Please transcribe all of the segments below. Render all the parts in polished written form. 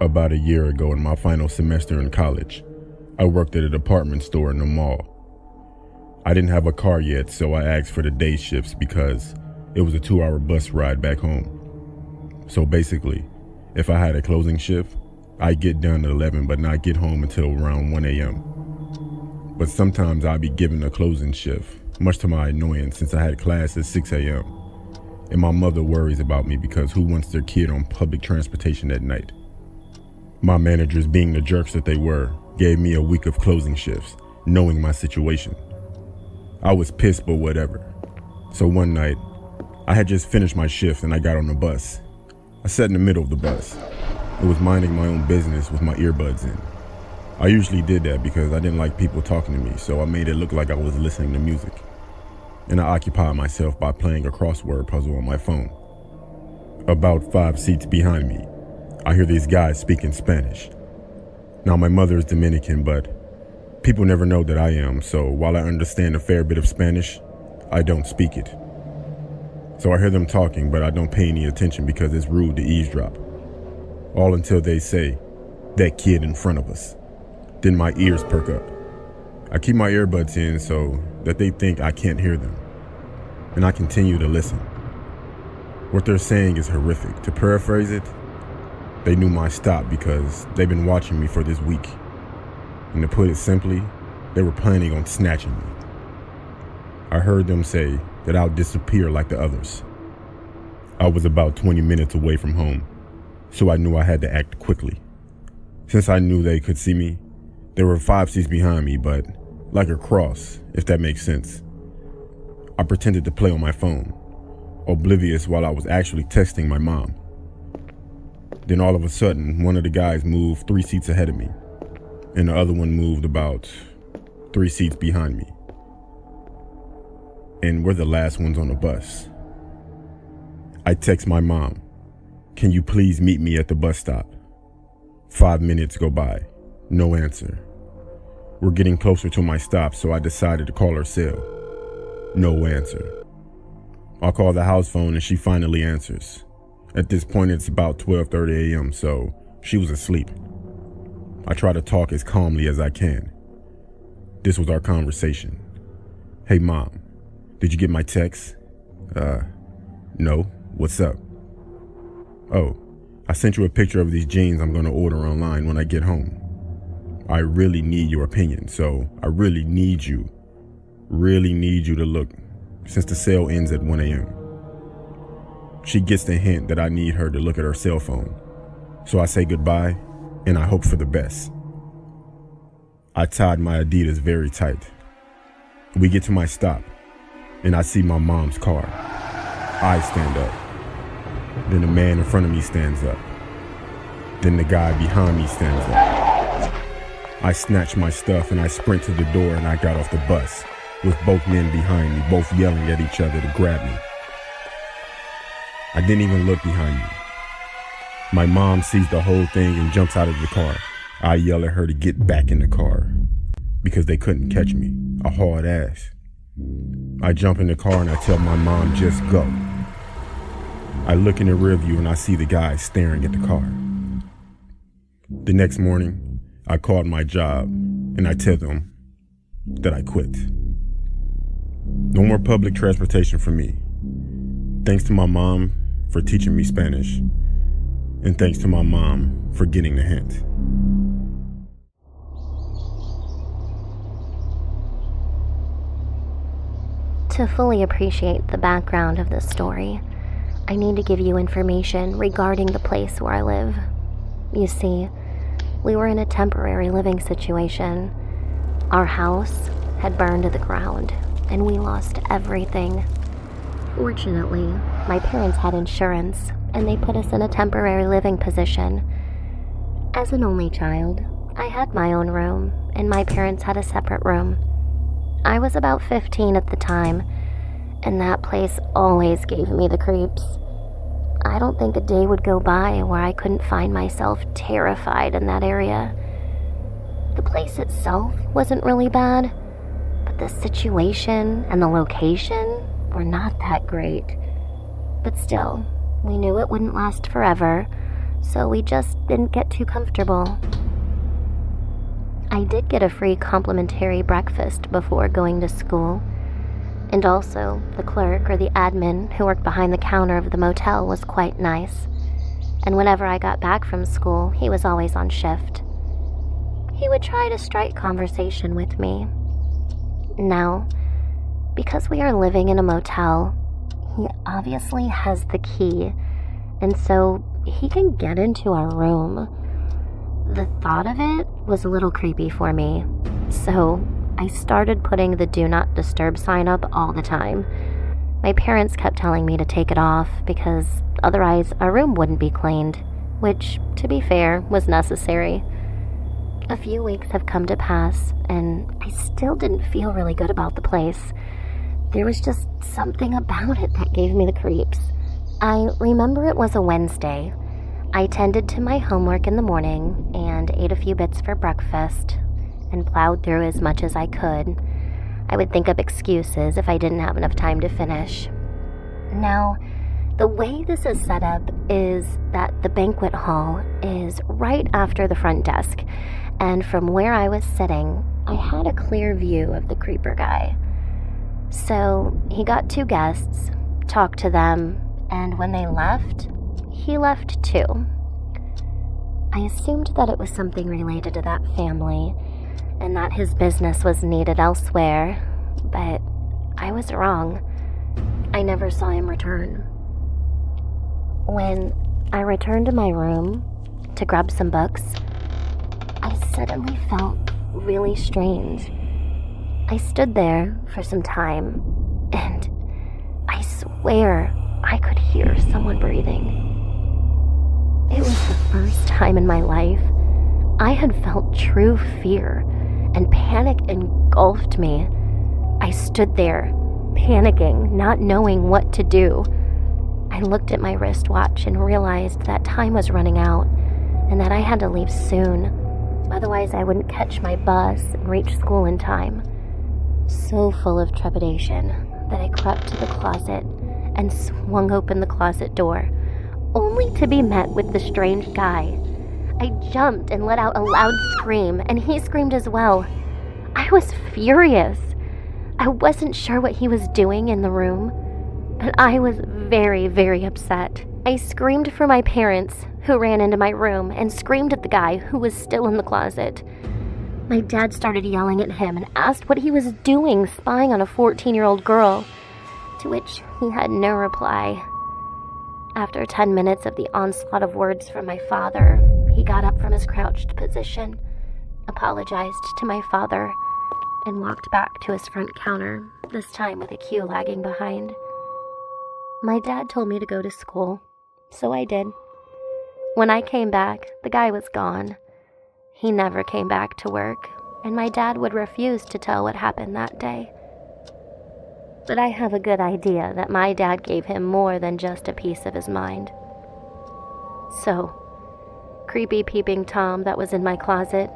About a year ago, in my final semester in college, I worked at a department store in the mall. I didn't have a car yet, so I asked for the day shifts because it was a 2-hour bus ride back home. So basically, if I had a closing shift, I'd get done at 11 but not get home until around 1 a.m. But sometimes I'd be given a closing shift, much to my annoyance since I had class at 6 a.m. And my mother worries about me because who wants their kid on public transportation at night? My managers, being the jerks that they were, gave me a week of closing shifts, knowing my situation. I was pissed, but whatever. So one night, I had just finished my shift and I got on the bus. I sat in the middle of the bus. I was minding my own business with my earbuds in. I usually did that because I didn't like people talking to me, so I made it look like I was listening to music. And I occupied myself by playing a crossword puzzle on my phone. About 5 seats behind me, I hear these guys speaking Spanish. Now, my mother is Dominican, but people never know that I am, so while I understand a fair bit of Spanish, I don't speak it. So I hear them talking, but I don't pay any attention because it's rude to eavesdrop. All until they say, "That kid in front of us." Then my ears perk up. I keep my earbuds in so that they think I can't hear them. And I continue to listen. What they're saying is horrific. To paraphrase it, they knew my stop because they've been watching me for this week. And to put it simply, they were planning on snatching me. I heard them say that I'll disappear like the others. I was about 20 minutes away from home, so I knew I had to act quickly. Since I knew they could see me, there were 5 seats behind me, but like a cross, if that makes sense. I pretended to play on my phone, oblivious while I was actually texting my mom. Then all of a sudden, one of the guys moved 3 seats ahead of me, and the other one moved about 3 seats behind me. And we're the last ones on the bus. I text my mom, "Can you please meet me at the bus stop?" 5 minutes go by, no answer. We're getting closer to my stop, so I decided to call her cell. No answer. I call the house phone and she finally answers. At this point, it's about 12:30 a.m., so she was asleep. I try to talk as calmly as I can. This was our conversation. "Hey, Mom, did you get my text?" No. What's up?" "Oh, I sent you a picture of these jeans I'm going to order online when I get home. I really need your opinion, so I really need you to look, since the sale ends at 1 a.m. She gets the hint that I need her to look at her cell phone, so I say goodbye and I hope for the best. I tied my Adidas very tight. We get to my stop, and I see my mom's car. I stand up. Then the man in front of me stands up. Then the guy behind me stands up. I snatch my stuff and I sprint to the door and I got off the bus, with both men behind me, both yelling at each other to grab me. I didn't even look behind me. My mom sees the whole thing and jumps out of the car. I yell at her to get back in the car because they couldn't catch me, a hard ass. I jump in the car and I tell my mom, "Just go." I look in the rear view and I see the guy staring at the car. The next morning, I called my job and I tell them that I quit. No more public transportation for me. Thanks to my mom for teaching me Spanish, and thanks to my mom for getting the hint. To fully appreciate the background of this story, I need to give you information regarding the place where I live. You see, we were in a temporary living situation. Our house had burned to the ground, and we lost everything. Fortunately, my parents had insurance, and they put us in a temporary living position. As an only child, I had my own room, and my parents had a separate room. I was about 15 at the time, and that place always gave me the creeps. I don't think a day would go by where I couldn't find myself terrified in that area. The place itself wasn't really bad, but the situation and the location were not that great. But still, we knew it wouldn't last forever, so we just didn't get too comfortable. I did get a free complimentary breakfast before going to school, and also the clerk or the admin who worked behind the counter of the motel was quite nice, and whenever I got back from school, he was always on shift. He would try to strike conversation with me. Now, because we are living in a motel, he obviously has the key, and so he can get into our room. The thought of it was a little creepy for me, so I started putting the do not disturb sign up all the time. My parents kept telling me to take it off because otherwise our room wouldn't be cleaned, which, to be fair, was necessary. A few weeks have come to pass, and I still didn't feel really good about the place. There was just something about it that gave me the creeps. I remember it was a Wednesday. I tended to my homework in the morning and ate a few bits for breakfast and plowed through as much as I could. I would think of excuses if I didn't have enough time to finish. Now, the way this is set up is that the banquet hall is right after the front desk, and from where I was sitting, I had a clear view of the creeper guy. So he got 2 guests, talked to them, and when they left, he left too. I assumed that it was something related to that family, and that his business was needed elsewhere, but I was wrong. I never saw him return. When I returned to my room to grab some books, I suddenly felt really strange. I stood there for some time, and I swear I could hear someone breathing. It was the first time in my life I had felt true fear, and panic engulfed me. I stood there, panicking, not knowing what to do. I looked at my wristwatch and realized that time was running out, and that I had to leave soon. Otherwise, I wouldn't catch my bus and reach school in time. So full of trepidation that I crept to the closet and swung open the closet door, only to be met with the strange guy. I jumped and let out a loud scream, and he screamed as well. I was furious. I wasn't sure what he was doing in the room, but I was very, very upset. I screamed for my parents, who ran into my room, and screamed at the guy who was still in the closet. My dad started yelling at him and asked what he was doing spying on a 14-year-old girl, to which he had no reply. After 10 minutes of the onslaught of words from my father, he got up from his crouched position, apologized to my father, and walked back to his front counter, this time with a queue lagging behind. My dad told me to go to school, so I did. When I came back, the guy was gone. He never came back to work, and my dad would refuse to tell what happened that day. But I have a good idea that my dad gave him more than just a piece of his mind. So, creepy peeping Tom that was in my closet,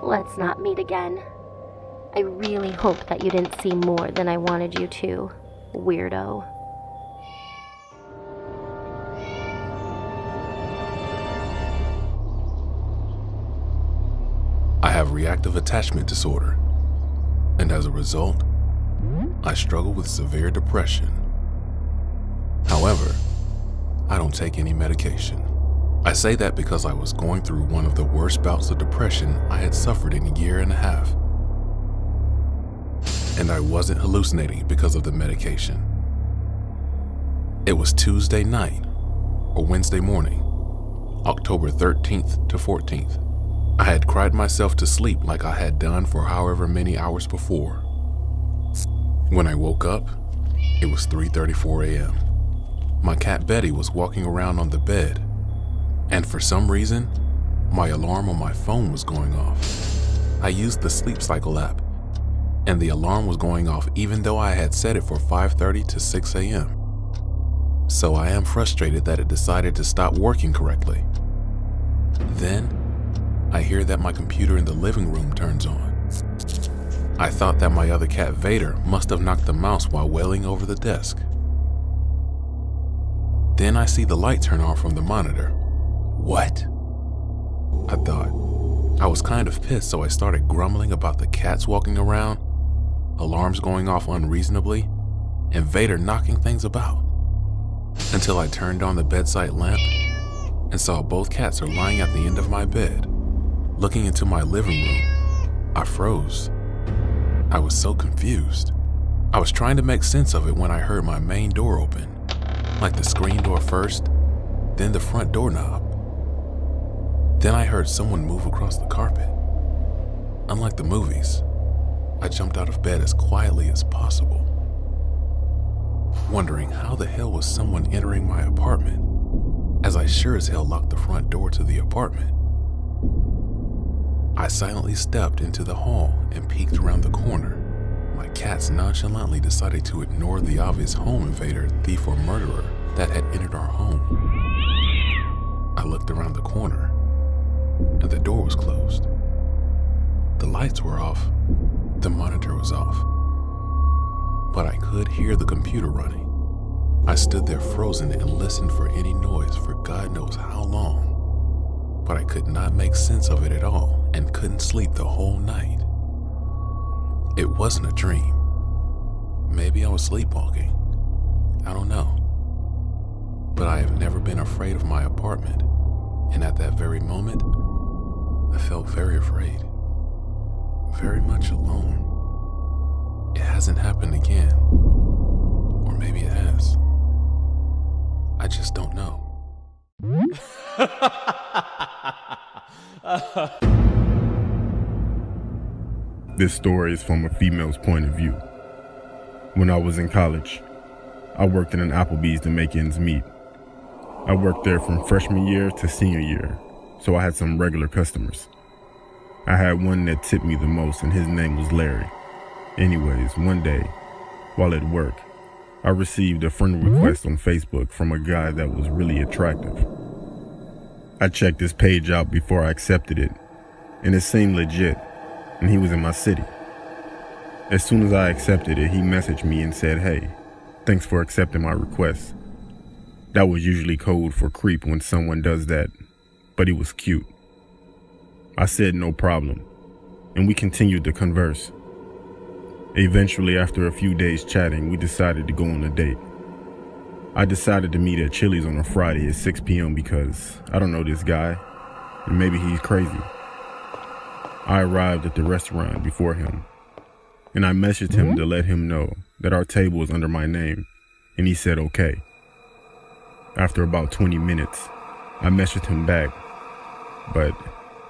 let's not meet again. I really hope that you didn't see more than I wanted you to, weirdo. I have reactive attachment disorder, and as a result, I struggle with severe depression. However, I don't take any medication. I say that because I was going through one of the worst bouts of depression I had suffered in a year and a half. And I wasn't hallucinating because of the medication. It was Tuesday night, or Wednesday morning, October 13th to 14th. I had cried myself to sleep like I had done for however many hours before. When I woke up, it was 3:34 a.m. My cat Betty was walking around on the bed, and for some reason, my alarm on my phone was going off. I used the Sleep Cycle app, and the alarm was going off even though I had set it for 5:30 to 6 a.m. So I am frustrated that it decided to stop working correctly. Then, I hear that my computer in the living room turns on. I thought that my other cat Vader must have knocked the mouse while wailing over the desk. Then I see the light turn on from the monitor, What? I thought. I was kind of pissed, so I started grumbling about the cats walking around, alarms going off unreasonably, and Vader knocking things about. Until I turned on the bedside lamp and saw both cats are lying at the end of my bed. Looking into my living room, I froze. I was so confused. I was trying to make sense of it when I heard my main door open, like the screen door first, then the front doorknob. Then I heard someone move across the carpet. Unlike the movies, I jumped out of bed as quietly as possible, wondering how the hell was someone entering my apartment, as I sure as hell locked the front door to the apartment. I silently stepped into the hall and peeked around the corner. My cats nonchalantly decided to ignore the obvious home invader, thief, or murderer that had entered our home. I looked around the corner, and the door was closed. The lights were off, the monitor was off, but I could hear the computer running. I stood there frozen and listened for any noise for God knows how long, but I could not make sense of it at all and couldn't sleep the whole night. It wasn't a dream. Maybe I was sleepwalking. I don't know. But I have never been afraid of my apartment, and at that very moment, I felt very afraid. Very much alone. It hasn't happened again. Or maybe it has. I just don't know. This story is from a female's point of view. When I was in college, I worked in an Applebee's to make ends meet. I worked there from freshman year to senior year, so I had some regular customers. I had one that tipped me the most, and his name was Larry. Anyways, one day, while at work, I received a friend request on Facebook from a guy that was really attractive. I checked his page out before I accepted it, and it seemed legit, and he was in my city. As soon as I accepted it, he messaged me and said, "Hey, thanks for accepting my request." That was usually code for creep when someone does that, but he was cute. I said no problem, and we continued to converse. Eventually, after a few days chatting, we decided to go on a date. I decided to meet at Chili's on a Friday at 6 p.m. because I don't know this guy, and maybe he's crazy. I arrived at the restaurant before him, and I messaged him to let him know that our table was under my name, and he said okay. After about 20 minutes, I messaged him back, but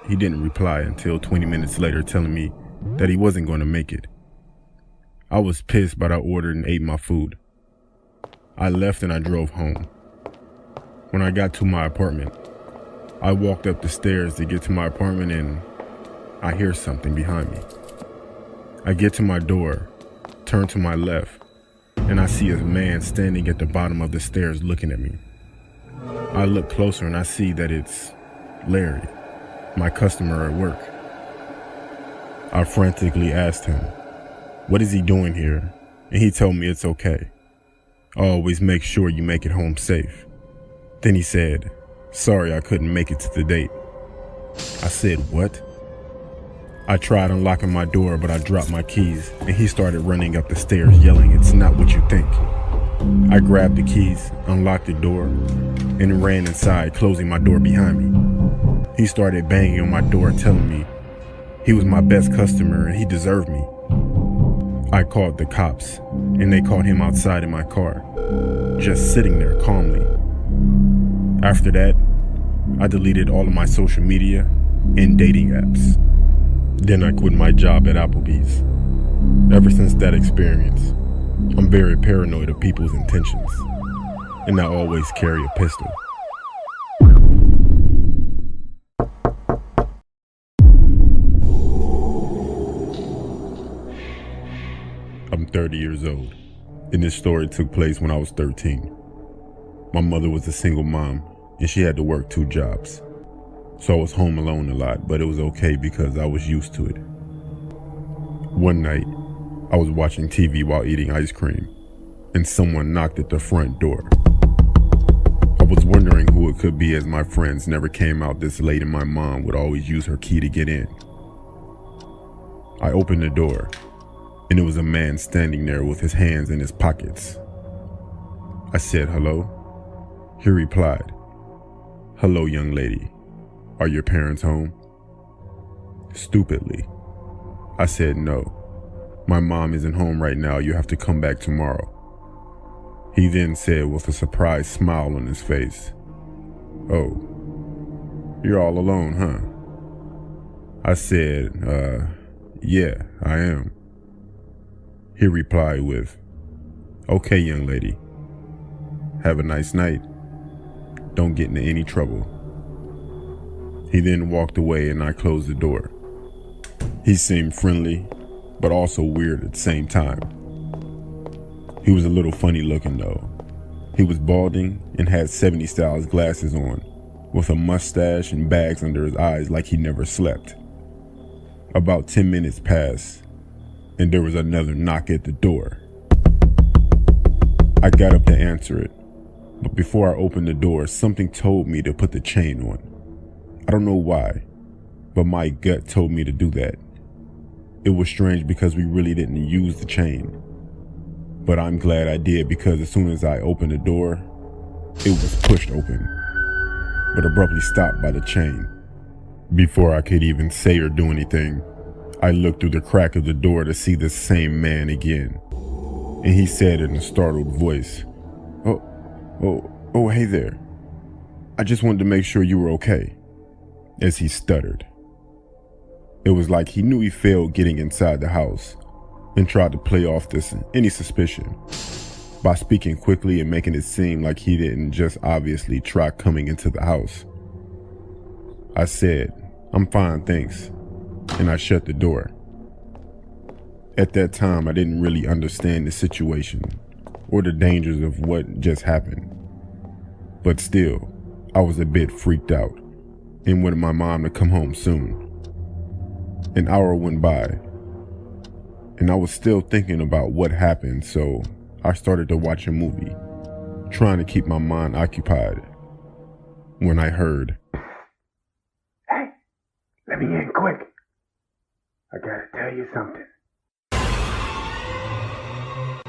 he didn't reply until 20 minutes later telling me that he wasn't going to make it. I was pissed, but I ordered and ate my food. I left and I drove home. When I got to my apartment, I walked up the stairs to get to my apartment and I hear something behind me. I get to my door, turn to my left, and I see a man standing at the bottom of the stairs looking at me. I look closer and I see that it's Larry, my customer at work. I frantically asked him, "What is he doing here?" And he told me it's okay. Always make sure you make it home safe. Then he said, "Sorry I couldn't make it to the date." I said, "What?" I tried unlocking my door, but I dropped my keys, and he started running up the stairs yelling, "It's not what you think." I grabbed the keys, unlocked the door, and ran inside, closing my door behind me. He started banging on my door, telling me he was my best customer and he deserved me. I called the cops, and they caught him outside in my car, just sitting there calmly. After that, I deleted all of my social media and dating apps. Then I quit my job at Applebee's. Ever since that experience, I'm very paranoid of people's intentions, and I always carry a pistol. I'm 30 years old, and this story took place when I was 13. My mother was a single mom, and she had to work 2 jobs. So I was home alone a lot, but it was okay because I was used to it. One night, I was watching TV while eating ice cream, and someone knocked at the front door. I was wondering who it could be, as my friends never came out this late and my mom would always use her key to get in. I opened the door, and it was a man standing there with his hands in his pockets. I said, "Hello?" He replied, "Hello, young lady. Are your parents home?" Stupidly, I said, "No. My mom isn't home right now. You have to come back tomorrow." He then said with a surprised smile on his face, "Oh, you're all alone, huh?" I said, "Yeah, I am." He replied with, "Okay, young lady. Have a nice night. Don't get into any trouble." He then walked away and I closed the door. He seemed friendly, but also weird at the same time. He was a little funny looking though. He was balding and had 70s style glasses on, with a mustache and bags under his eyes like he never slept. About 10 minutes passed, and there was another knock at the door. I got up to answer it, but before I opened the door, something told me to put the chain on. I don't know why, but my gut told me to do that. It was strange because we really didn't use the chain, but I'm glad I did, because as soon as I opened the door, it was pushed open, but abruptly stopped by the chain. Before I could even say or do anything, I looked through the crack of the door to see the same man again, and he said in a startled voice, Oh, hey there. I just wanted to make sure you were okay," as he stuttered. It was like he knew he failed getting inside the house and tried to play off any suspicion by speaking quickly and making it seem like he didn't just obviously try coming into the house. I said, "I'm fine, thanks," and I shut the door. At that time, I didn't really understand the situation or the dangers of what just happened. But still, I was a bit freaked out and wanted my mom to come home soon. An hour went by, and I was still thinking about what happened, so I started to watch a movie, trying to keep my mind occupied, when I heard, "Hey, let me in quick. I gotta tell you something."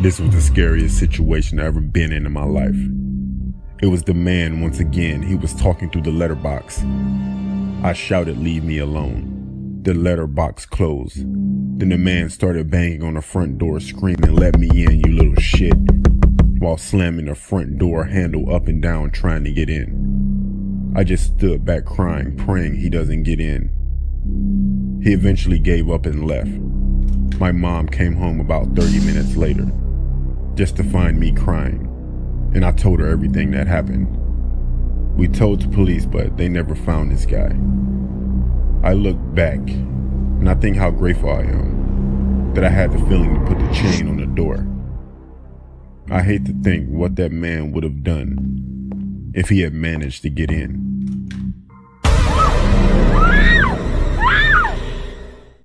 This was the scariest situation I've ever been in my life. It was the man once again. He was talking through the letterbox. I shouted, "Leave me alone." The letterbox closed. Then the man started banging on the front door, screaming, "Let me in, you little shit," while slamming the front door handle up and down trying to get in. I just stood back crying, praying he doesn't get in. He eventually gave up and left. My mom came home about 30 minutes later, just to find me crying, and I told her everything that happened. We told the police, but they never found this guy. I look back, and I think how grateful I am that I had the feeling to put the chain on the door. I hate to think what that man would have done if he had managed to get in.